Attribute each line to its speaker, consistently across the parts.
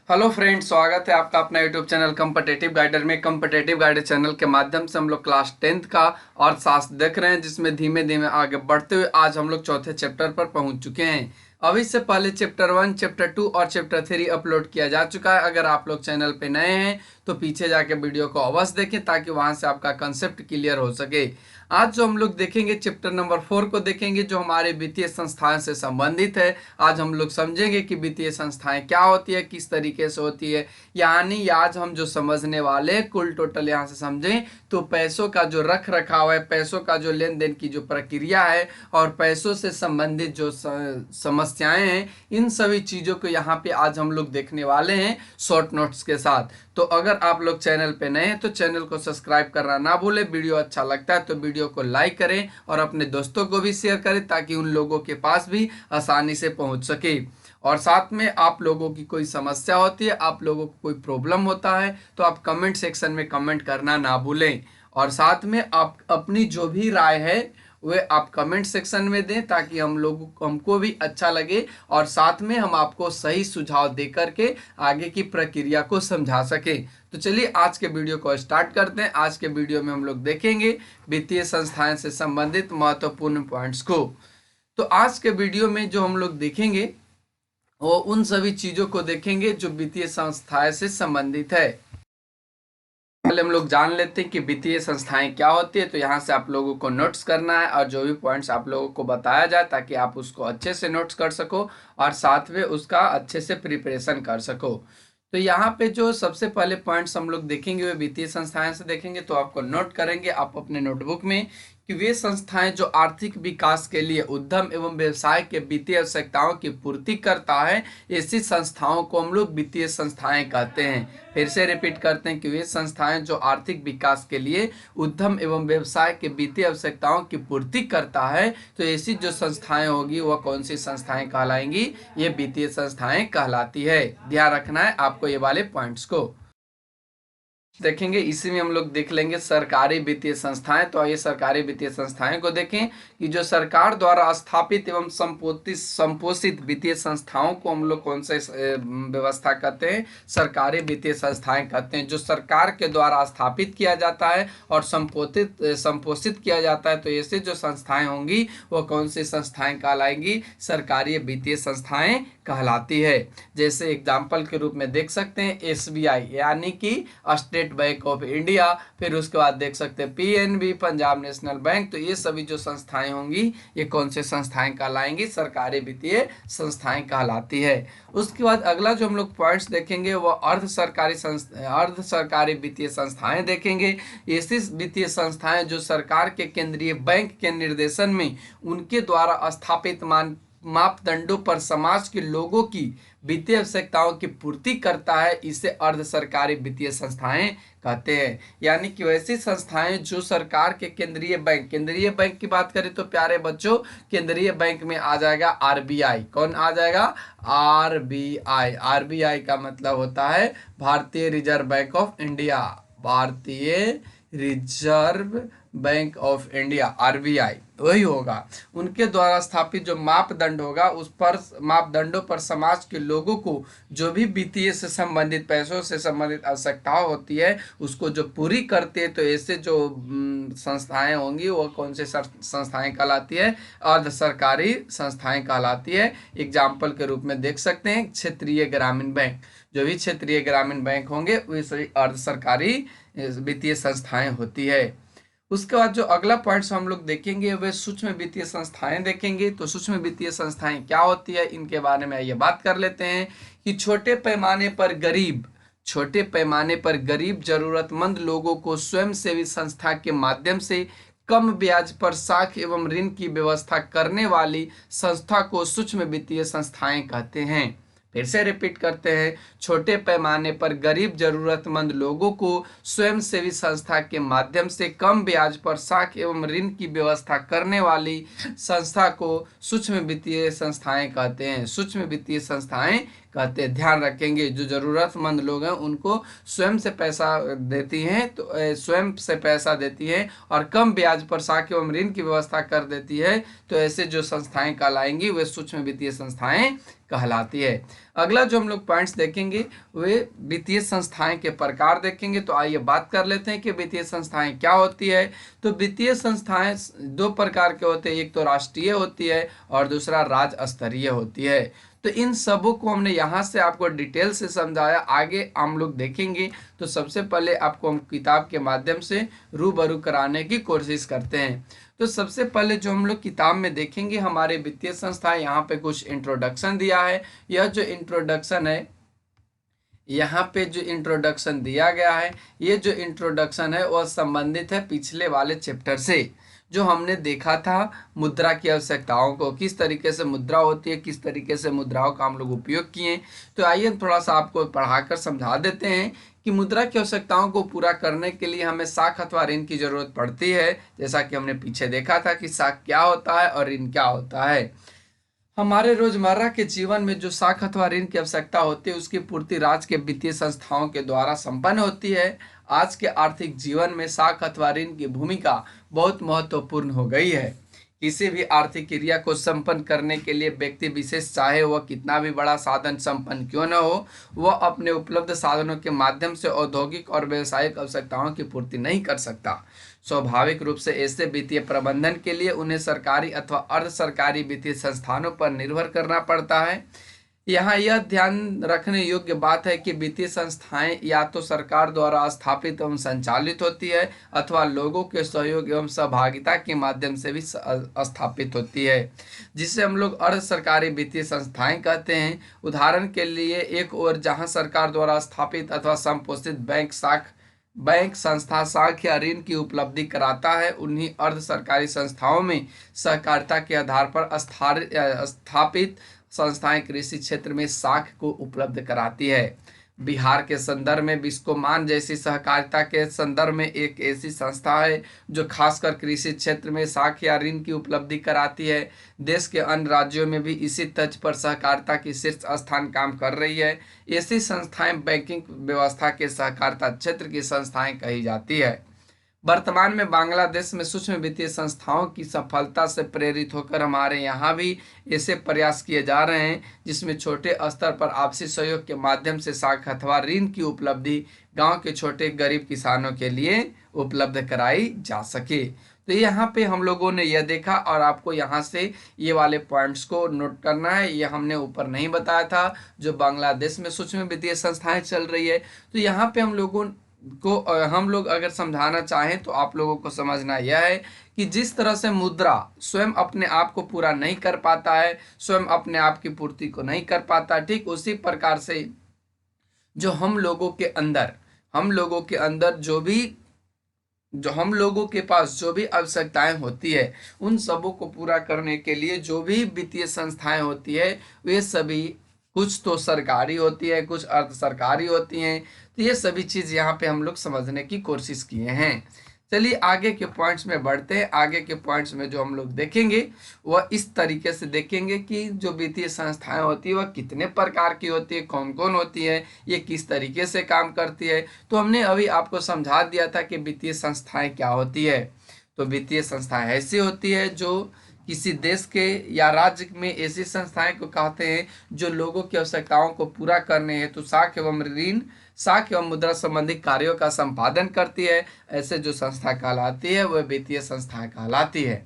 Speaker 1: Hello friends, स्वागत है आपका अपना यूट्यूब चैनल कॉम्पिटिटिव गाइडर में। कॉम्पिटिटिव गाइडर चैनल के माध्यम से हम लोग क्लास 10th का अर्थशास्त्र देख रहे हैं, जिसमें धीमे धीमे आगे बढ़ते हुए आज हम लोग चौथे चैप्टर पर पहुंच चुके हैं। अभी से पहले चैप्टर 1, चैप्टर 2 और चैप्टर 3 अपलोड किया जा चुका है। अगर आप लोग चैनल पे नए हैं तो पीछे जाके वीडियो को अवश्य देखें ताकि वहां से आपका कंसेप्ट क्लियर हो सके। आज जो हम लोग देखेंगे चैप्टर नंबर 4 को देखेंगे, जो हमारे वित्तीय संस्थाएं से संबंधित है। आज हम लोग समझेंगे कि वित्तीय संस्थाएं क्या होती है, किस तरीके से होती है। यानी आज हम जो समझने वाले कुल टोटल यहाँ से समझें तो पैसों का जो रख रखाव है, पैसों का जो लेन देन की जो प्रक्रिया है और पैसों से संबंधित जो समस्याएं हैं, इन सभी चीज़ों को यहाँ पे आज हम लोग देखने वाले हैं शॉर्ट नोट्स के साथ। तो अगर आप लोग चैनल पे नए हैं तो चैनल को सब्सक्राइब करना ना भूलें। वीडियो अच्छा लगता है तो वीडियो को लाइक करें और अपने दोस्तों को भी शेयर करें ताकि उन लोगों के पास भी आसानी से पहुंच सके। और साथ में आप लोगों की कोई समस्या होती है, आप लोगों को कोई प्रॉब्लम होता है तो आप कमेंट सेक्शन में कमेंट करना ना भूलें। और साथ में आप अपनी जो भी राय है वे आप कमेंट सेक्शन में दें ताकि हमको भी अच्छा लगे और साथ में हम आपको सही सुझाव दे करके आगे की प्रक्रिया को समझा सके। तो चलिए आज के वीडियो को स्टार्ट करते हैं। आज के वीडियो में हम लोग देखेंगे वित्तीय संस्थाएं से संबंधित महत्वपूर्ण पॉइंट्स को। तो आज के वीडियो में जो हम लोग देखेंगे वो उन सभी चीजों को देखेंगे जो वित्तीय संस्थाएं से संबंधित है। पहले हम लोग जान लेते हैं कि वित्तीय संस्थाएं क्या होती है। तो यहाँ से आप लोगों को नोट्स करना है और जो भी पॉइंट्स आप लोगों को बताया जाए ताकि आप उसको अच्छे से नोट्स कर सको और साथ में उसका अच्छे से प्रिपरेशन कर सको। तो यहाँ पे जो सबसे पहले पॉइंट्स हम लोग देखेंगे वे वित्तीय संस्थाएं से देखेंगे। तो आपको नोट करेंगे आप अपने नोटबुक में कि वे संस्थाएं जो आर्थिक विकास के लिए उद्यम एवं व्यवसाय के वित्तीय आवश्यकताओं की पूर्ति करता है, ऐसी संस्थाओं को हम लोग वित्तीय संस्थाएं कहते हैं। फिर से रिपीट करते हैं कि वे संस्थाएं जो आर्थिक विकास के लिए उद्यम एवं व्यवसाय के वित्तीय आवश्यकताओं की पूर्ति करता है, तो ऐसी जो संस्थाएं होगी वह कौन सी संस्थाएं कहलाएंगी? ये वित्तीय संस्थाएं कहलाती है। ध्यान रखना है आपको ये वाले पॉइंट्स को। देखेंगे इसी में हम लोग देख लेंगे सरकारी वित्तीय संस्थाएं। तो आइए सरकारी वित्तीय संस्थाएं को देखें कि जो सरकार द्वारा स्थापित एवं संपोषित वित्तीय संस्थाओं को हम लोग कौन से व्यवस्था कहते हैं? सरकारी वित्तीय संस्थाएं कहते हैं। जो सरकार के द्वारा स्थापित किया जाता है और संपोषित किया जाता है, तो ऐसे जो संस्थाएं होंगी वो कौन सी संस्थाएं कहलाएंगी? सरकारी वित्तीय संस्थाएं कहलाती है। जैसे एग्जाम्पल के रूप में देख सकते हैं SBI यानी कि स्टेट बैंक ऑफ इंडिया, फिर उसके बाद देख सकते हैं PNB पंजाब नेशनल बैंक। तो ये सभी जो संस्थाएं होंगी ये कौन से संस्थाएं कहलाएंगी? सरकारी वित्तीय संस्थाएं कहलाती है। उसके बाद अगला जो हम लोग पॉइंट्स देखेंगे वो अर्ध सरकारी वित्तीय संस्थाएं देखेंगे। ऐसी वित्तीय संस्थाएं जो सरकार के केंद्रीय बैंक के निर्देशन में उनके द्वारा स्थापित मापदंडों पर समाज के लोगों की वित्तीय आवश्यकताओं की पूर्ति करता है, इसे अर्ध सरकारी वित्तीय संस्थाएं कहते हैं। यानी कि वैसी संस्थाएं जो सरकार के केंद्रीय बैंक की बात करें तो प्यारे बच्चों केंद्रीय बैंक में आ जाएगा RBI। कौन आ जाएगा? RBI का मतलब होता है भारतीय रिजर्व बैंक ऑफ इंडिया। भारतीय reserve bank of India RBI वही होगा। उनके द्वारा स्थापित जो मापदंड होगा उस पर मापदंडों पर समाज के लोगों को जो भी वित्तीय से संबंधित पैसों से संबंधित आवश्यकताएं होती है उसको जो पूरी करते हैं, तो ऐसे जो संस्थाएं होंगी वो कौन से संस्थाएं कहलाती है? अर्ध सरकारी संस्थाएं कहलाती है। एग्जाम्पल के रूप में देख सकते हैं क्षेत्रीय ग्रामीण बैंक। जो भी क्षेत्रीय ग्रामीण बैंक होंगे वे सभी अर्ध सरकारी वित्तीय संस्थाएं होती है। उसके बाद जो अगला पॉइंट्स हम लोग देखेंगे वे सूक्ष्म वित्तीय संस्थाएं देखेंगे। तो सूक्ष्म वित्तीय संस्थाएं क्या होती है इनके बारे में आइए बात कर लेते हैं कि छोटे पैमाने पर गरीब जरूरतमंद लोगों को स्वयंसेवी संस्था के माध्यम से कम ब्याज पर साख एवं ऋण की व्यवस्था करने वाली संस्था को सूक्ष्म वित्तीय संस्थाएं कहते हैं। फिर से रिपीट करते हैं, छोटे पैमाने पर गरीब जरूरतमंद लोगों को स्वयंसेवी संस्था के माध्यम से कम ब्याज पर साख एवं ऋण की व्यवस्था करने वाली संस्था को सूक्ष्म वित्तीय संस्थाएं कहते हैं। सूक्ष्म वित्तीय संस्थाएं कहते हैं। ध्यान रखेंगे, जो ज़रूरतमंद लोग हैं उनको स्वयं से पैसा देती हैं, तो स्वयं से पैसा देती हैं और कम ब्याज पर साख एवं ऋण की व्यवस्था कर देती है, तो ऐसे जो संस्थाएं कहलाएंगी वे सूक्ष्म वित्तीय संस्थाएं कहलाती है। अगला जो हम लोग पॉइंट्स देखेंगे वे वित्तीय संस्थाएं के प्रकार देखेंगे। तो आइए बात कर लेते हैं कि वित्तीय संस्थाएं क्या होती है। तो वित्तीय संस्थाएं दो प्रकार के होते हैं, एक तो राष्ट्रीय होती है और दूसरा राज्य स्तरीय होती है। तो इन सबों को हमने यहाँ से आपको डिटेल से समझाया, आगे हम लोग देखेंगे। तो सबसे पहले आपको हम किताब के माध्यम से रूबरू कराने की कोशिश करते हैं। तो सबसे पहले जो हम लोग किताब में देखेंगे हमारे वित्तीय संस्था, यहाँ पे कुछ इंट्रोडक्शन दिया है। यह जो इंट्रोडक्शन है, यहाँ पे जो इंट्रोडक्शन दिया गया है, ये जो इंट्रोडक्शन है वह संबंधित है पिछले वाले चैप्टर से, जो हमने देखा था मुद्रा की आवश्यकताओं को, किस तरीके से मुद्रा होती है, किस तरीके से मुद्राओं का हम लोग उपयोग किए। तो आइए थोड़ा सा आपको पढ़ाकर समझा देते हैं कि मुद्रा की आवश्यकताओं को पूरा करने के लिए हमें साख अथवा ऋण की जरूरत पड़ती है। जैसा कि हमने पीछे देखा था कि साख क्या होता है और ऋण क्या होता है। हमारे रोजमर्रा के जीवन में जो साख अथवा ऋण की आवश्यकता होती है उसकी पूर्ति राज्य के वित्तीय संस्थाओं के द्वारा संपन्न होती है। आज के आर्थिक जीवन में साख अथवा ऋण की भूमिका बहुत महत्वपूर्ण हो गई है। किसी भी आर्थिक क्रिया को संपन्न करने के लिए व्यक्ति विशेष, चाहे वह कितना भी बड़ा साधन संपन्न क्यों न हो, वह अपने उपलब्ध साधनों के माध्यम से औद्योगिक और व्यावसायिक आवश्यकताओं की पूर्ति नहीं कर सकता। स्वाभाविक रूप से ऐसे वित्तीय प्रबंधन के लिए उन्हें सरकारी अथवा अर्ध सरकारी वित्तीय संस्थानों पर निर्भर करना पड़ता है। यहाँ यह ध्यान रखने योग्य बात है कि वित्तीय संस्थाएं या तो सरकार द्वारा स्थापित एवं संचालित होती है अथवा लोगों के सहयोग एवं सहभागिता के माध्यम से भी स्थापित होती है, जिसे हम लोग अर्ध सरकारी वित्तीय संस्थाएं कहते हैं। उदाहरण के लिए, एक ओर जहां सरकार द्वारा स्थापित अथवा संपोषित बैंक संस्था साख या ऋण की उपलब्धि कराता है, उन्हीं अर्ध सरकारी संस्थाओं में सहकारिता के आधार पर स्थापित संस्थाएं कृषि क्षेत्र में साख को उपलब्ध कराती है। बिहार के संदर्भ में बिस्कोमान जैसी सहकारिता के संदर्भ में एक ऐसी संस्था है जो खासकर कृषि क्षेत्र में साख या ऋण की उपलब्धि कराती है। देश के अन्य राज्यों में भी इसी तर्ज पर सहकारिता की शीर्ष स्थान काम कर रही है। ऐसी संस्थाएं बैंकिंग व्यवस्था के सहकारिता क्षेत्र की संस्थाएं कही जाती है। वर्तमान में बांग्लादेश में सूक्ष्म वित्तीय संस्थाओं की सफलता से प्रेरित होकर हमारे यहाँ भी ऐसे प्रयास किए जा रहे हैं जिसमें छोटे स्तर पर आपसी सहयोग के माध्यम से साख अथवा ऋण की उपलब्धि गांव के छोटे गरीब किसानों के लिए उपलब्ध कराई जा सके। तो यहाँ पे हम लोगों ने यह देखा और आपको यहाँ से ये वाले पॉइंट्स को नोट करना है। ये हमने ऊपर नहीं बताया था, जो बांग्लादेश में सूक्ष्म वित्तीय संस्थाएं चल रही है। तो यहाँ पे हम लोग अगर समझाना चाहें तो आप लोगों को समझना यह है कि जिस तरह से मुद्रा स्वयं अपने आप को पूरा नहीं कर पाता है, स्वयं अपने आप की पूर्ति को नहीं कर पाता, ठीक उसी प्रकार से जो हम लोगों के अंदर जो हम लोगों के पास जो भी आवश्यकताएं होती है, उन सबों को पूरा करने के लिए जो भी वित्तीय संस्थाएं होती है, वे सभी कुछ तो सरकारी होती है, कुछ अर्ध सरकारी होती हैं। तो ये सभी चीज़ यहाँ पे हम लोग समझने की कोशिश किए हैं। चलिए आगे के पॉइंट्स में बढ़ते हैं। आगे के पॉइंट्स में जो हम लोग देखेंगे वह इस तरीके से देखेंगे कि जो वित्तीय संस्थाएं होती है वह कितने प्रकार की होती है, कौन कौन होती है, ये किस तरीके से काम करती है। तो हमने अभी आपको समझा दिया था कि वित्तीय संस्थाएं क्या होती है। तो वित्तीय संस्थाएं ऐसी होती है जो किसी देश के या राज्य में ऐसी संस्थाएं को कहते हैं जो लोगों की आवश्यकताओं को पूरा करने हेतु साख एवं मुद्रा संबंधी कार्यों का संपादन करती है। ऐसे जो संस्था कहलाती है वह वित्तीय संस्थाएं कहलाती है।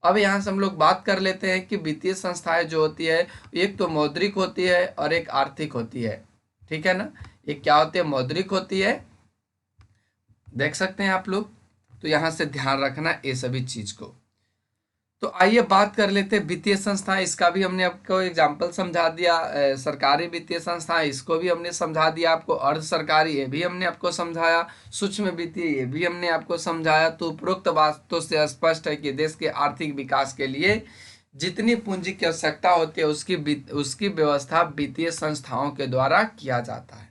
Speaker 1: अब यहाँ से हम लोग बात कर लेते हैं कि वित्तीय संस्थाएं जो होती है, एक तो मौद्रिक होती है और एक आर्थिक होती है। ठीक है ना, एक क्या होती है, मौद्रिक होती है, देख सकते हैं आप लोग। तो यहाँ से ध्यान रखना ये सभी चीज को। तो आइए बात कर लेते हैं वित्तीय संस्थाएं। इसका भी हमने आपको एग्जाम्पल समझा दिया। सरकारी वित्तीय संस्थाएं, इसको भी हमने समझा दिया आपको। अर्ध सरकारी, ये भी हमने आपको समझाया। सूक्ष्म वित्तीय, ये भी हमने आपको समझाया। तो उपरोक्त बातों से स्पष्ट है कि देश के आर्थिक विकास के लिए जितनी पूंजी की आवश्यकता होती है उसकी व्यवस्था वित्तीय संस्थाओं के द्वारा किया जाता है।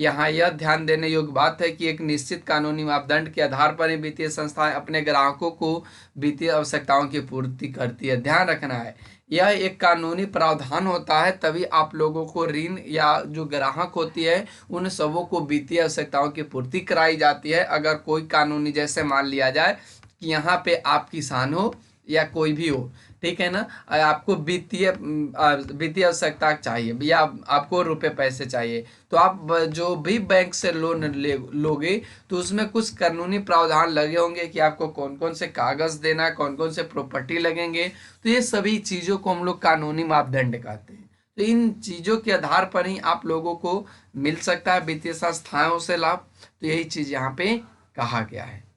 Speaker 1: यहाँ यह ध्यान देने योग्य बात है कि एक निश्चित कानूनी मापदंड के आधार पर ही वित्तीय संस्थाएं अपने ग्राहकों को वित्तीय आवश्यकताओं की पूर्ति करती है। ध्यान रखना है, यह एक कानूनी प्रावधान होता है, तभी आप लोगों को ऋण या जो ग्राहक होती है उन सबों को वित्तीय आवश्यकताओं की पूर्ति कराई जाती है। अगर कोई कानूनी, जैसे मान लिया जाए कि यहाँ पे आप किसान हो या कोई भी हो, ठीक है ना, आपको वित्तीय आवश्यकता चाहिए या आपको रुपए पैसे चाहिए, तो आप जो भी बैंक से लोन लोगे तो उसमें कुछ कानूनी प्रावधान लगे होंगे कि आपको कौन कौन से कागज देना है, कौन कौन से प्रॉपर्टी लगेंगे। तो ये सभी चीज़ों को हम लोग कानूनी मापदंड कहते हैं। तो इन चीज़ों के आधार पर ही आप लोगों को मिल सकता है वित्तीय संस्थाओं से लाभ। तो यही चीज़ यहाँ पे कहा गया है।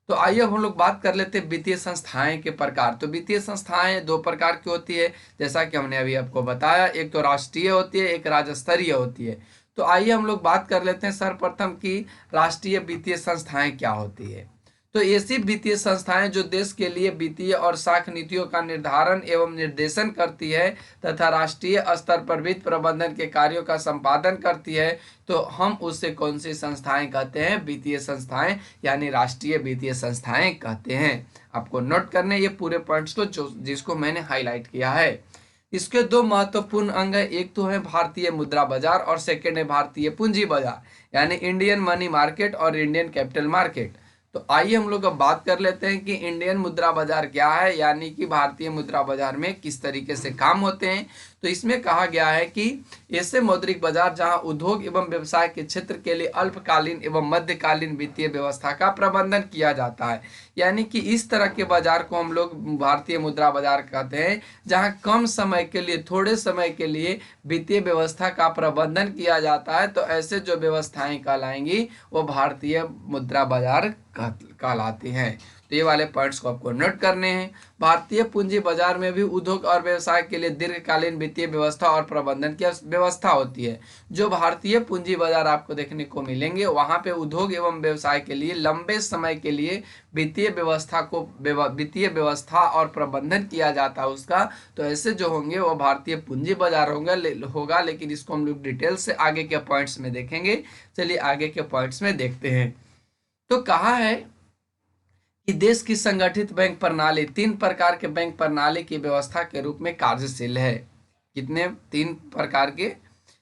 Speaker 1: तो आइए हम लोग बात कर लेते हैं वित्तीय संस्थाएं के प्रकार। तो वित्तीय संस्थाएं दो प्रकार की होती है, जैसा कि हमने अभी आपको बताया, एक तो राष्ट्रीय होती है, एक राज्य स्तरीय होती है। तो आइए हम लोग बात कर लेते हैं सर्वप्रथम की राष्ट्रीय वित्तीय संस्थाएं क्या होती है। तो ऐसी वित्तीय संस्थाएं जो देश के लिए वित्तीय और साख नीतियों का निर्धारण एवं निर्देशन करती है तथा राष्ट्रीय स्तर पर वित्त प्रबंधन के कार्यों का संपादन करती है, तो हम उससे कौन सी संस्थाएं कहते हैं? वित्तीय संस्थाएं, यानी राष्ट्रीय वित्तीय संस्थाएं कहते हैं। आपको नोट करने ये पूरे पॉइंट्स को जिसको मैंने हाईलाइट किया है। इसके दो महत्वपूर्ण अंग है, एक तो है भारतीय मुद्रा बाजार और सेकेंड है भारतीय पूंजी बाजार, यानी इंडियन मनी मार्केट और इंडियन कैपिटल मार्केट। तो आइए हम लोग अब बात कर लेते हैं कि इंडियन मुद्रा बाजार क्या है, यानी कि भारतीय मुद्रा बाजार में किस तरीके से काम होते हैं। तो इसमें कहा गया है कि ऐसे मौद्रिक बाजार जहां उद्योग एवं व्यवसाय के क्षेत्र के लिए अल्पकालीन एवं मध्यकालीन वित्तीय व्यवस्था का प्रबंधन किया जाता है, यानी कि इस तरह के बाजार को हम लोग भारतीय मुद्रा बाजार कहते हैं, जहां कम समय के लिए, थोड़े समय के लिए वित्तीय व्यवस्था का प्रबंधन किया जाता है। तो ऐसे जो व्यवस्थाएं कहलाएंगी वो भारतीय मुद्रा बाजार कहलाती हैं। तो ये वाले पॉइंट्स को आपको नोट करने हैं। भारतीय पूंजी बाजार में भी उद्योग और व्यवसाय के लिए दीर्घकालीन वित्तीय व्यवस्था और प्रबंधन की व्यवस्था होती है। जो भारतीय पूंजी बाजार आपको देखने को मिलेंगे, वहां पे उद्योग एवं व्यवसाय के लिए लंबे समय के लिए वित्तीय व्यवस्था और प्रबंधन किया जाता है उसका। तो ऐसे जो होंगे वो भारतीय पूंजी बाजार होगा, लेकिन इसको हम लोग डिटेल से आगे के पॉइंट्स में देखेंगे। चलिए आगे के पॉइंट्स में देखते हैं। तो कहा है कि देश की संगठित बैंक प्रणाली तीन प्रकार के बैंक प्रणाली की व्यवस्था के रूप में कार्यशील है। कितने? तीन प्रकार के।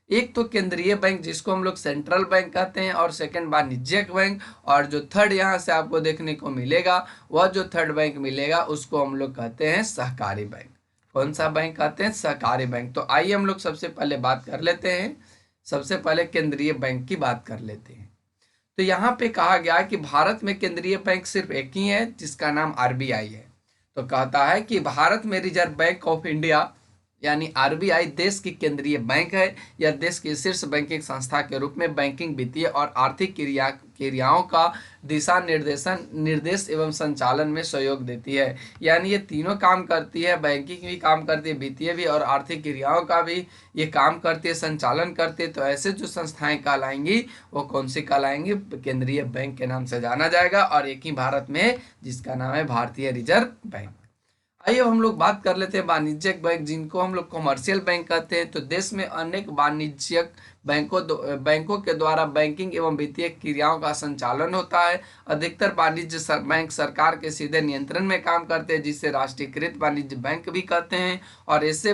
Speaker 1: एक तो केंद्रीय बैंक, जिसको हम लोग सेंट्रल बैंक कहते हैं, और सेकंड वाणिज्यिक बैंक, और जो थर्ड यहाँ से आपको देखने को मिलेगा, वह जो थर्ड बैंक मिलेगा उसको हम लोग कहते हैं सहकारी बैंक। कौन सा बैंक कहते हैं? सहकारी बैंक। तो आइए हम लोग सबसे पहले बात कर लेते हैं, सबसे पहले केंद्रीय बैंक की बात कर लेते हैं। तो यहाँ पे कहा गया कि भारत में केंद्रीय बैंक सिर्फ एक ही है, जिसका नाम आरबीआई है। तो कहता है कि भारत में रिजर्व बैंक ऑफ इंडिया यानी आरबीआई देश की केंद्रीय बैंक है। यह देश की शीर्ष बैंकिंग संस्था के रूप में बैंकिंग, वित्तीय और आर्थिक क्रियाओं का दिशा निर्देश एवं संचालन में सहयोग देती है। यानी ये तीनों काम करती है, बैंकिंग भी काम करती है, वित्तीय भी और आर्थिक क्रियाओं का भी ये काम करती है, संचालन करती है। तो ऐसे जो संस्थाएं कहलाएंगी वो कौन सी कहलाएंगी? केंद्रीय बैंक के नाम से जाना जाएगा, और एक ही भारत में जिसका नाम है भारतीय रिजर्व बैंक। आइए हम लोग बात कर लेते हैं वाणिज्यिक बैंक, जिनको हम लोग कमर्शियल बैंक कहते हैं। तो देश में अनेक वाणिज्यिक बैंकों के द्वारा बैंकिंग एवं वित्तीय क्रियाओं का संचालन होता है। अधिकतर वाणिज्य बैंक सरकार के सीधे नियंत्रण में काम करते हैं, जिसे राष्ट्रीयकृत वाणिज्य बैंक भी कहते हैं। और ऐसे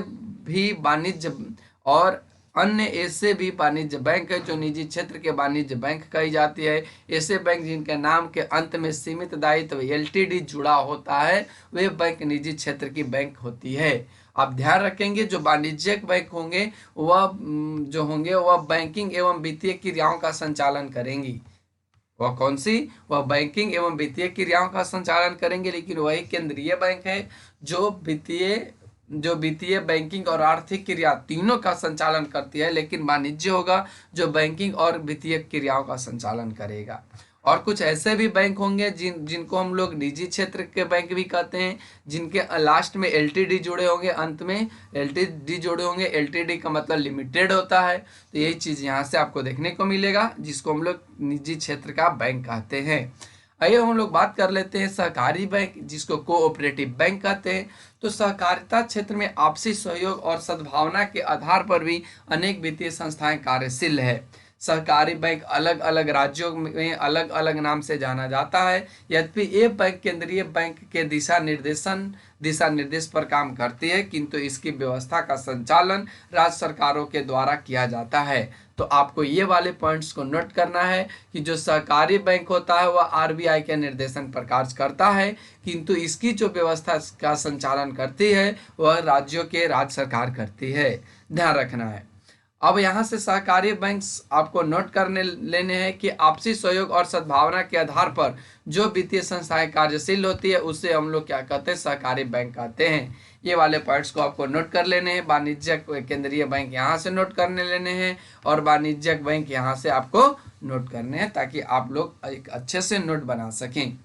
Speaker 1: भी वाणिज्य बैंक है जो निजी क्षेत्र के वाणिज्य बैंक कही जाती है। ऐसे बैंक जिनके नाम के अंत में सीमित दायित्व एलटीडी जुड़ा होता है, वे बैंक निजी क्षेत्र की बैंक होती है। आप ध्यान रखेंगे, जो वाणिज्यिक बैंक होंगे वह बैंकिंग एवं वित्तीय क्रियाओं का संचालन करेंगी। वह कौन सी? वह बैंकिंग एवं वित्तीय क्रियाओं का संचालन करेंगे। लेकिन वही केंद्रीय बैंक है जो वित्तीय, बैंकिंग और आर्थिक क्रिया तीनों का संचालन करती है। लेकिन वाणिज्य होगा जो बैंकिंग और वित्तीय क्रियाओं का संचालन करेगा। और कुछ ऐसे भी बैंक होंगे जिनको हम लोग निजी क्षेत्र के बैंक भी कहते हैं, जिनके लास्ट में एलटीडी जुड़े होंगे, अंत में एलटीडी जुड़े होंगे। एलटीडी का मतलब लिमिटेड होता है। तो यही चीज़ यहाँ से आपको देखने को मिलेगा, जिसको हम लोग निजी क्षेत्र का बैंक कहते हैं। आइए हम लोग बात कर लेते हैं सहकारी बैंक, जिसको कोऑपरेटिव बैंक कहते हैं। तो सहकारिता क्षेत्र में आपसी सहयोग और सद्भावना के आधार पर भी अनेक वित्तीय संस्थाएं कार्यशील है। सहकारी बैंक अलग अलग राज्यों में अलग अलग नाम से जाना जाता है। यद्यपि ये बैंक केंद्रीय बैंक के दिशा निर्देश पर काम करती है, किंतु इसकी व्यवस्था का संचालन राज्य सरकारों के द्वारा किया जाता है। तो आपको ये वाले पॉइंट्स को नोट करना है कि जो सहकारी बैंक होता है वह आरबीआई के निर्देशन पर कार्य करता है, किंतु इसकी जो व्यवस्था का संचालन करती है वह राज्यों के राज्य सरकार करती है, ध्यान रखना है। अब यहाँ से सहकारी बैंक आपको नोट करने लेने हैं कि आपसी सहयोग और सद्भावना के आधार पर जो वित्तीय संस्थाएं कार्यशील होती है उसे हम लोग क्या कहते हैं, सहकारी बैंक कहते हैं। ये वाले पॉइंट्स को आपको नोट कर लेने हैं। वाणिज्यिक केंद्रीय बैंक यहाँ से नोट करने लेने हैं और वाणिज्यिक बैंक यहाँ से आपको नोट करने हैं, ताकि आप लोग एक अच्छे से नोट बना सकें।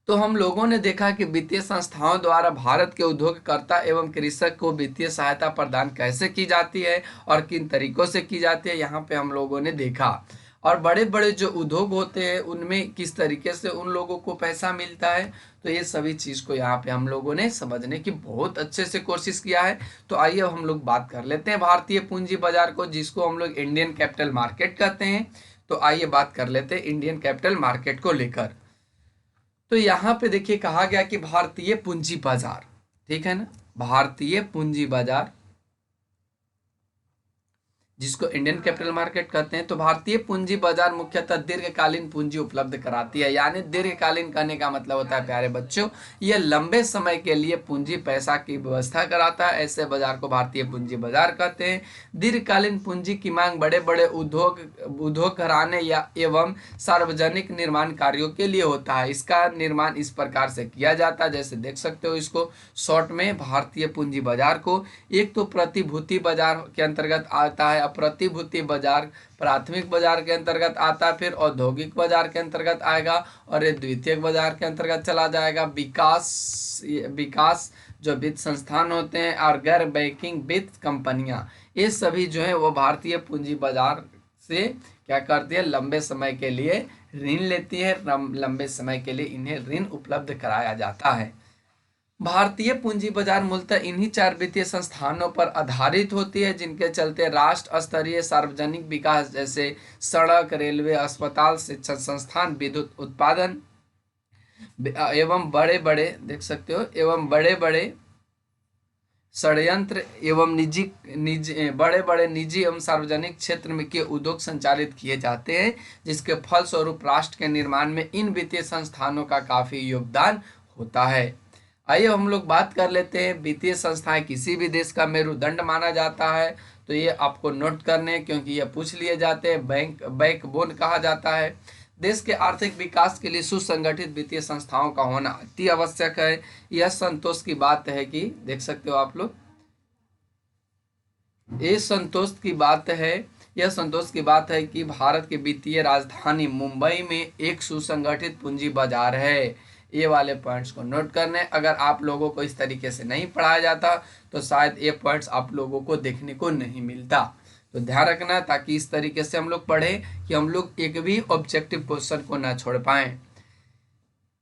Speaker 1: तो हम लोगों ने देखा कि वित्तीय संस्थाओं द्वारा भारत के उद्योगकर्ता एवं कृषक को वित्तीय सहायता प्रदान कैसे की जाती है और किन तरीकों से की जाती है, यहाँ पे हम लोगों ने देखा। और बड़े बड़े जो उद्योग होते हैं उनमें किस तरीके से उन लोगों को पैसा मिलता है, तो ये सभी चीज़ को यहाँ पे हम लोगों ने समझने की बहुत अच्छे से कोशिश किया है। तो आइए अब हम लोग बात कर लेते हैं भारतीय पूंजी बाजार को, जिसको हम लोग इंडियन कैपिटल मार्केट कहते हैं। तो आइए बात कर लेते हैं इंडियन कैपिटल मार्केट को लेकर। तो यहाँ पे देखिए कहा गया कि भारतीय पूंजी बाजार, ठीक है ना, भारतीय पूंजी बाजार जिसको इंडियन कैपिटल मार्केट कहते हैं। तो भारतीय पूंजी बाजार मुख्यतः दीर्घकालीन पूंजी उपलब्ध कराती है। यानी दीर्घकालीन कहने का मतलब होता है प्यारे बच्चों, यह लंबे समय के लिए पूंजी पैसा की व्यवस्था कराता है। ऐसे बाजार को भारतीय पूंजी बाजार कहते हैं। दीर्घकालीन पूंजी की मांग बड़े बड़े उद्योग घराने या एवं सार्वजनिक निर्माण कार्यों के लिए होता है। इसका निर्माण इस प्रकार से किया जाता है, जैसे देख सकते हो इसको शॉर्ट में भारतीय पूंजी बाजार को। एक तो प्रतिभूति बाजार के अंतर्गत आता है, प्रतिभूति बाजार प्राथमिक बाजार के अंतर्गत आता है, फिर औद्योगिक बाजार के अंतर्गत आएगा और ये द्वितीयक बाजार के अंतर्गत चला जाएगा। विकास जो वित्त संस्थान होते हैं और गैर बैंकिंग वित्त कंपनियां, ये सभी जो है वो भारतीय पूंजी बाजार से क्या करती है, लंबे समय के लिए ऋण लेती है। लंबे समय के लिए इन्हें ऋण उपलब्ध कराया जाता है। भारतीय पूंजी बाजार मूलतः इन्हीं 4 वित्तीय संस्थानों पर आधारित होती है, जिनके चलते राष्ट्र स्तरीय सार्वजनिक विकास जैसे सड़क, रेलवे, अस्पताल, शिक्षण संस्थान, विद्युत उत्पादन एवं बड़े बड़े देख सकते हो एवं बड़े बड़े षड्यंत्र एवं बड़े बड़े निजी एवं सार्वजनिक क्षेत्र में के उद्योग संचालित किए जाते हैं, जिसके फलस्वरूप राष्ट्र के निर्माण में इन वित्तीय संस्थानों का काफी योगदान होता है। आइए हम लोग बात कर लेते हैं। वित्तीय संस्थाएं किसी भी देश का मेरुदंड माना जाता है, तो ये आपको नोट करने, क्योंकि ये पूछ लिए जाते हैं। बैकबोन कहा जाता है। देश के आर्थिक विकास के लिए सुसंगठित वित्तीय संस्थाओं का होना अति आवश्यक है। यह संतोष की बात है कि देख सकते हो आप लोग, यह संतोष की बात है कि भारत की वित्तीय राजधानी मुंबई में एक सुसंगठित पूंजी बाजार है। ये वाले पॉइंट्स को नोट करने। अगर आप लोगों को इस तरीके से नहीं पढ़ाया जाता तो शायद ये पॉइंट्स आप लोगों को देखने को नहीं मिलता। तो ध्यान रखना, ताकि इस तरीके से हम लोग पढ़ें कि हम लोग एक भी ऑब्जेक्टिव क्वेश्चन को ना छोड़ पाएं,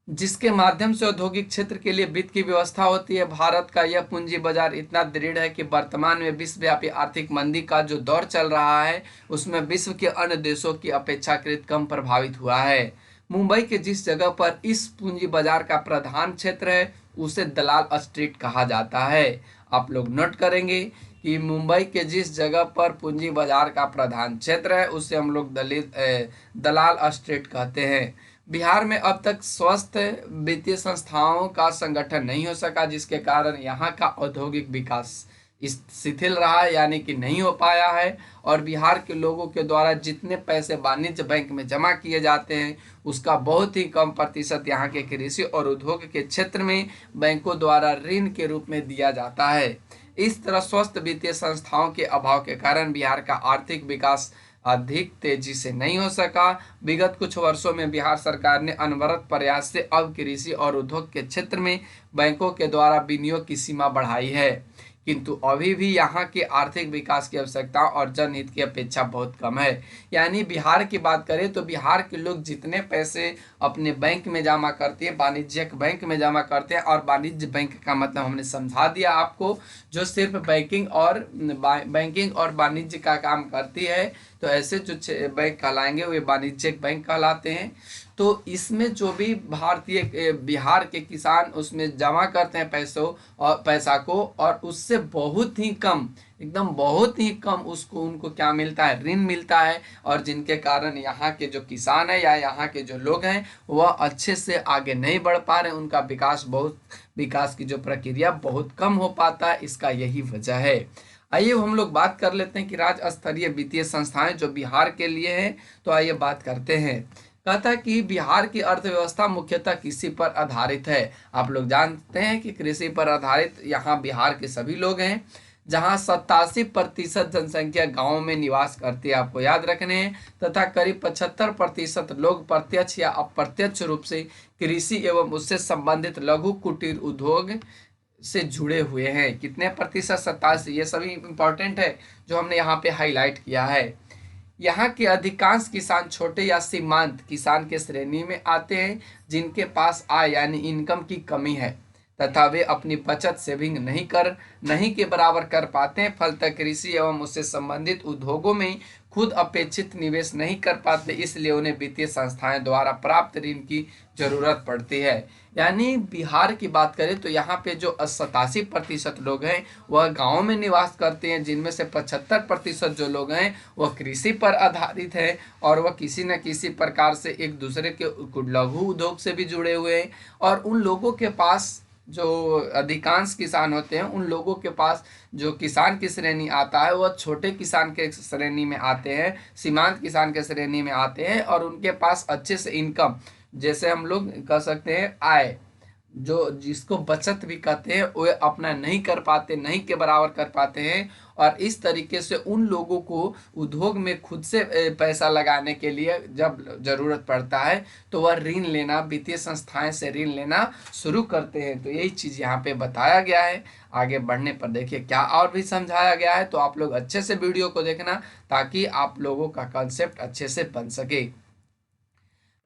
Speaker 1: जिसके माध्यम से औद्योगिक क्षेत्र के लिए वित्त की व्यवस्था होती है। भारत का यह पूंजी बाजार इतना दृढ़ है कि वर्तमान में विश्वव्यापी आर्थिक मंदी का जो दौर चल रहा है उसमें विश्व के अन्य देशों की अपेक्षाकृत कम प्रभावित हुआ है। मुंबई के जिस जगह पर इस पूंजी बाजार का प्रधान क्षेत्र है उसे दलाल स्ट्रीट कहा जाता है। आप लोग नोट करेंगे कि मुंबई के जिस जगह पर पूंजी बाजार का प्रधान क्षेत्र है उसे हम लोग दलाल स्ट्रीट कहते हैं। बिहार में अब तक स्वस्थ वित्तीय संस्थाओं का संगठन नहीं हो सका, जिसके कारण यहाँ का औद्योगिक विकास शिथिल रहा है, यानी कि नहीं हो पाया है। और बिहार के लोगों के द्वारा जितने पैसे वाणिज्य बैंक में जमा किए जाते हैं उसका बहुत ही कम प्रतिशत यहाँ के कृषि और उद्योग के क्षेत्र में बैंकों द्वारा ऋण के रूप में दिया जाता है। इस तरह स्वस्थ वित्तीय संस्थाओं के अभाव के कारण बिहार का आर्थिक विकास अधिक तेजी से नहीं हो सका। विगत कुछ वर्षों में बिहार सरकार ने अनवरत प्रयास से अब कृषि और उद्योग के क्षेत्र में बैंकों के द्वारा विनियोग की सीमा बढ़ाई है। किंतु अभी भी यहाँ के आर्थिक विकास की आवश्यकता और जनहित की अपेक्षा बहुत कम है। यानी बिहार की बात करें तो बिहार के लोग जितने पैसे अपने बैंक में जमा करते हैं, वाणिज्यिक बैंक में जमा करते हैं, और वाणिज्य बैंक का मतलब हमने समझा दिया आपको, जो सिर्फ बैंकिंग और वाणिज्य का काम करती है, तो ऐसे जो बैंक कहलाएंगे वे वाणिज्यिक बैंक कहलाते हैं। तो इसमें जो भी बिहार के किसान उसमें जमा करते हैं पैसों और पैसा को, और उससे बहुत ही कम, एकदम बहुत ही कम उसको उनको क्या मिलता है, ऋण मिलता है। और जिनके कारण यहाँ के जो किसान है या यहाँ के जो लोग हैं वह अच्छे से आगे नहीं बढ़ पा रहे, उनका विकास की जो प्रक्रिया बहुत कम हो पाता है। इसका यही वजह है। आइए हम लोग बात कर लेते हैं कि राज्य स्तरीय वित्तीय संस्थाएं जो बिहार के लिए हैं, तो आइए बात करते हैं। कहता है कि बिहार की अर्थव्यवस्था मुख्यतः कृषि पर आधारित है। आप लोग जानते हैं कि कृषि पर आधारित यहाँ बिहार के सभी लोग हैं, जहाँ 87% जनसंख्या गांवों में निवास करती है, आपको याद रखने हैं, तथा करीब 75% लोग प्रत्यक्ष या अप्रत्यक्ष रूप से कृषि एवं उससे संबंधित लघु कुटीर उद्योग से जुड़े हुए हैं। कितने प्रतिशत? 87। ये सभी इंपॉर्टेंट है जो हमने यहाँ पे हाईलाइट किया है। यहाँ के अधिकांश किसान छोटे या सीमांत किसान के श्रेणी में आते हैं, जिनके पास आय यानी इनकम की कमी है तथा वे अपनी बचत सेविंग नहीं के बराबर कर पाते हैं। फलतः कृषि एवं उससे संबंधित उद्योगों में खुद अपेक्षित निवेश नहीं कर पाते, इसलिए उन्हें वित्तीय संस्थाएं द्वारा प्राप्त ऋण की जरूरत पड़ती है। यानी बिहार की बात करें तो यहाँ पे जो 87% लोग हैं वह गाँव में निवास करते हैं, जिनमें से 75% जो लोग हैं वह कृषि पर आधारित है, और वह किसी न किसी प्रकार से एक दूसरे के लघु उद्योग से भी जुड़े हुए हैं। और उन लोगों के पास जो अधिकांश किसान होते हैं, उन लोगों के पास जो किसान की श्रेणी आता है वह छोटे किसान के श्रेणी में आते हैं, सीमांत किसान के श्रेणी में आते हैं, और उनके पास अच्छे से इनकम, जैसे हम लोग कह सकते हैं आय, जो जिसको बचत भी कहते हैं, वे अपना नहीं कर पाते, नहीं के बराबर कर पाते हैं। और इस तरीके से उन लोगों को उद्योग में खुद से पैसा लगाने के लिए जब जरूरत पड़ता है तो वह ऋण लेना, वित्तीय संस्थाएं से ऋण लेना शुरू करते हैं। तो यही चीज़ यहाँ पे बताया गया है। आगे बढ़ने पर देखिए क्या और भी समझाया गया है, तो आप लोग अच्छे से वीडियो को देखना ताकि आप लोगों का कंसेप्ट अच्छे से बन सके।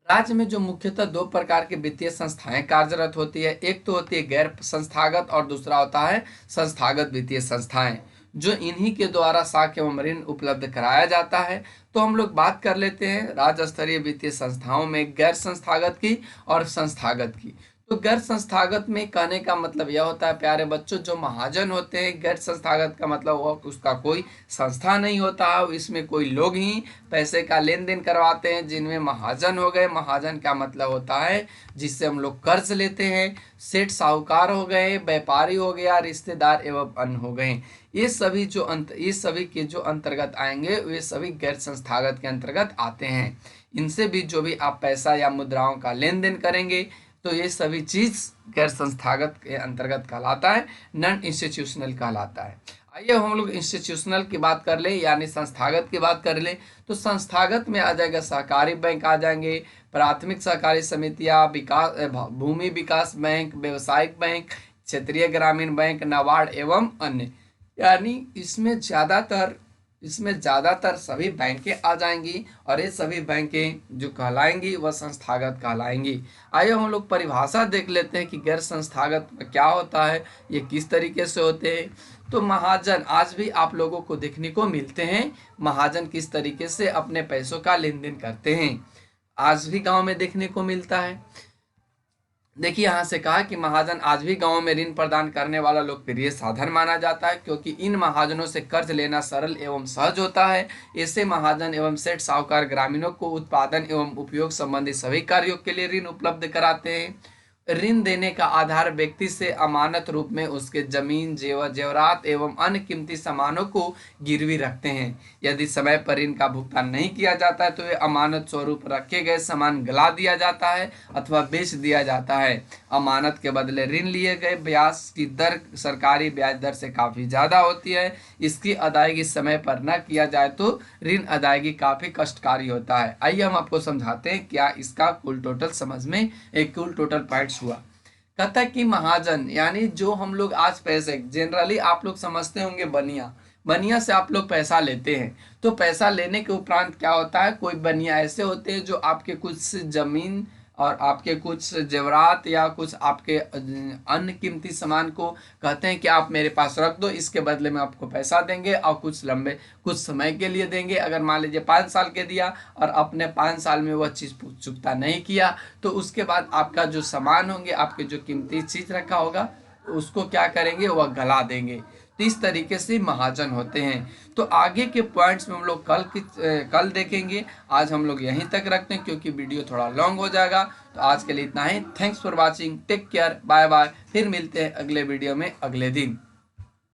Speaker 1: राज्य में जो मुख्यतः दो प्रकार की वित्तीय संस्थाएं कार्यरत होती है, एक तो होती है गैर संस्थागत और दूसरा होता है संस्थागत वित्तीय संस्थाएं, जो इन्हीं के द्वारा साख एवं ऋण उपलब्ध कराया जाता है। तो हम लोग बात कर लेते हैं राज्य स्तरीय वित्तीय संस्थाओं में गैर संस्थागत की और संस्थागत की। तो गैर संस्थागत में कहने का मतलब यह होता है प्यारे बच्चों, जो महाजन होते हैं, गैर संस्थागत का मतलब वह उसका कोई संस्था नहीं होता है, इसमें कोई लोग ही पैसे का लेन देन करवाते हैं, जिनमें महाजन हो गए। महाजन का मतलब होता है जिससे हम लोग कर्ज लेते हैं, सेठ साहूकार हो गए, व्यापारी हो गया, रिश्तेदार एवं अन्य हो गए। ये सभी के जो अंतर्गत आएंगे वे सभी गैर संस्थागत के अंतर्गत आते हैं। इनसे भी जो भी आप पैसा या मुद्राओं का लेन देन करेंगे तो ये सभी चीज गैर संस्थागत के अंतर्गत कहलाता है, नॉन इंस्टीट्यूशनल कहलाता है। आइए हम लोग इंस्टीट्यूशनल की बात कर ले, यानी संस्थागत की बात कर ले। तो संस्थागत में आ जाएगा सहकारी बैंक आ जाएंगे, प्राथमिक सहकारी समितियां, भूमि विकास बैंक, व्यवसायिक बैंक, क्षेत्रीय ग्रामीण बैंक, नाबार्ड एवं अन्य। यानी इसमें ज़्यादातर सभी बैंकें आ जाएंगी, और ये सभी बैंकें जो कहलाएंगी वह संस्थागत कहलाएंगी। आइए हम लोग परिभाषा देख लेते हैं कि गैर संस्थागत क्या होता है, ये किस तरीके से होते हैं। तो महाजन आज भी आप लोगों को देखने को मिलते हैं, महाजन किस तरीके से अपने पैसों का लेन देन करते हैं, आज भी गाँव में देखने को मिलता है। देखिए यहाँ से कहा कि महाजन आज भी गांवों में ऋण प्रदान करने वाला लोकप्रिय साधन माना जाता है, क्योंकि इन महाजनों से कर्ज लेना सरल एवं सहज होता है। ऐसे महाजन एवं सेठ साहूकार ग्रामीणों को उत्पादन एवं उपयोग संबंधी सभी कार्यों के लिए ऋण उपलब्ध कराते हैं। ऋण देने का आधार व्यक्ति से अमानत रूप में उसके जमीन, जेवरात एवं अन्य कीमती सामानों को गिरवी रखते हैं। यदि समय पर ऋण का भुगतान नहीं किया जाता है तो वे अमानत स्वरूप रखे गए सामान गला दिया जाता है अथवा बेच दिया जाता है। अमानत के बदले ऋण लिए गए ब्याज की दर सरकारी ब्याज दर से काफ़ी ज़्यादा होती है। इसकी अदायगी समय पर न किया जाए तो ऋण अदायगी काफ़ी कष्टकारी होता है। आइए हम आपको समझाते हैं क्या इसका कुल टोटल समझ में एक कुल टोटल पॉइंट्स हुआ। कहता है कि महाजन यानी जो हम लोग आज पैसे जनरली आप लोग समझते होंगे बनिया, बनिया से आप लोग पैसा लेते हैं। तो पैसा लेने के उपरांत क्या होता है, कोई बनिया ऐसे होते हैं जो आपके कुछ जमीन और आपके कुछ जेवरात या कुछ आपके अन्य कीमती सामान को कहते हैं कि आप मेरे पास रख दो, इसके बदले में आपको पैसा देंगे और कुछ समय के लिए देंगे। अगर मान लीजिए 5 साल के दिया और अपने 5 साल में वह चीज़ चुकता नहीं किया, तो उसके बाद आपका जो सामान होंगे, आपके जो कीमती चीज़ रखा होगा, उसको क्या करेंगे, वह गला देंगे। तो इस तरीके से महाजन होते हैं। तो आगे के पॉइंट्स में हम लोग कल देखेंगे। आज हम लोग यहीं तक रखते हैं क्योंकि वीडियो थोड़ा लॉन्ग हो जाएगा। तो आज के लिए इतना ही। Thanks for watching, take care, bye bye. फिर मिलते हैं अगले वीडियो में अगले दिन।